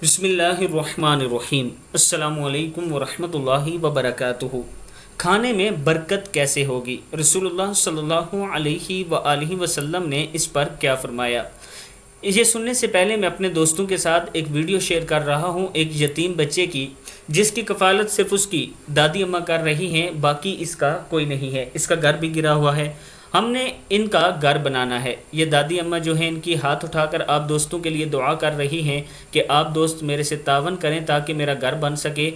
بسم اللہ الرحمن الرحیم۔ السلام علیکم ورحمۃ اللہ وبرکاتہ۔ کھانے میں برکت کیسے ہوگی؟ رسول اللہ صلی اللہ علیہ وآلہ وسلم نے اس پر کیا فرمایا؟ یہ سننے سے پہلے میں اپنے دوستوں کے ساتھ ایک ویڈیو شیئر کر رہا ہوں ایک یتیم بچے کی، جس کی کفالت صرف اس کی دادی اماں کر رہی ہیں، باقی اس کا کوئی نہیں ہے۔ اس کا گھر بھی گرا ہوا ہے۔ ہم نے ان کا گھر بنانا ہے۔ یہ دادی اماں جو ہیں ان کی ہاتھ اٹھا کر آپ دوستوں کے لیے دعا کر رہی ہیں کہ آپ دوست میرے سے تعاون کریں تاکہ میرا گھر بن سکے،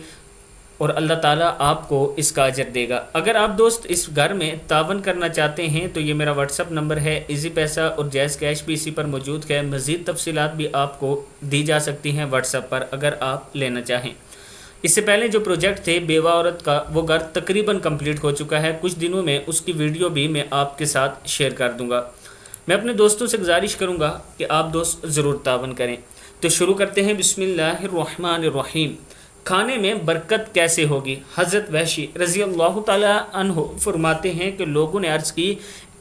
اور اللہ تعالیٰ آپ کو اس کا اجر دے گا۔ اگر آپ دوست اس گھر میں تعاون کرنا چاہتے ہیں تو یہ میرا واٹس ایپ نمبر ہے، ایزی پیسہ اور جائز کیش بھی اسی پر موجود ہے۔ مزید تفصیلات بھی آپ کو دی جا سکتی ہیں واٹس ایپ پر اگر آپ لینا چاہیں۔ اس سے پہلے جو پروجیکٹ تھے بیوہ عورت کا، وہ گھر تقریباً کمپلیٹ ہو چکا ہے۔ کچھ دنوں میں اس کی ویڈیو بھی میں آپ کے ساتھ شیئر کر دوں گا۔ میں اپنے دوستوں سے گزارش کروں گا کہ آپ دوست ضرور تعاون کریں۔ تو شروع کرتے ہیں۔ بسم اللہ الرحمن الرحیم۔ کھانے میں برکت کیسے ہوگی؟ حضرت وحشی رضی اللہ تعالیٰ عنہ فرماتے ہیں کہ لوگوں نے عرض کی،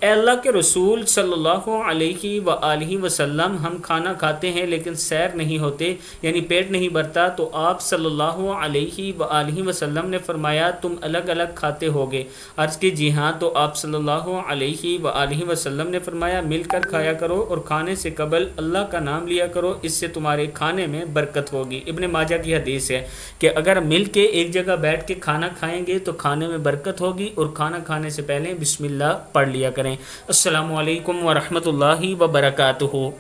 اے اللہ کے رسول صلی اللہ علیہ وآلہ وسلم، ہم کھانا کھاتے ہیں لیکن سیر نہیں ہوتے، یعنی پیٹ نہیں بھرتا۔ تو آپ صلی اللہ علیہ وآلہ وسلم نے فرمایا، تم الگ الگ کھاتے ہوگے؟ عرض کی جی ہاں۔ تو آپ صلی اللہ علیہ وآلہ وسلم نے فرمایا، مل کر کھایا کرو اور کھانے سے قبل اللہ کا نام لیا کرو، اس سے تمہارے کھانے میں برکت ہوگی۔ ابن ماجہ کی حدیث ہے کہ اگر مل کے ایک جگہ بیٹھ کے کھانا کھائیں گے تو کھانے میں برکت ہوگی، اور کھانا کھانے سے پہلے بسم اللہ پڑھ لیا کریں۔ السلام علیکم ورحمۃ اللہ وبرکاتہ۔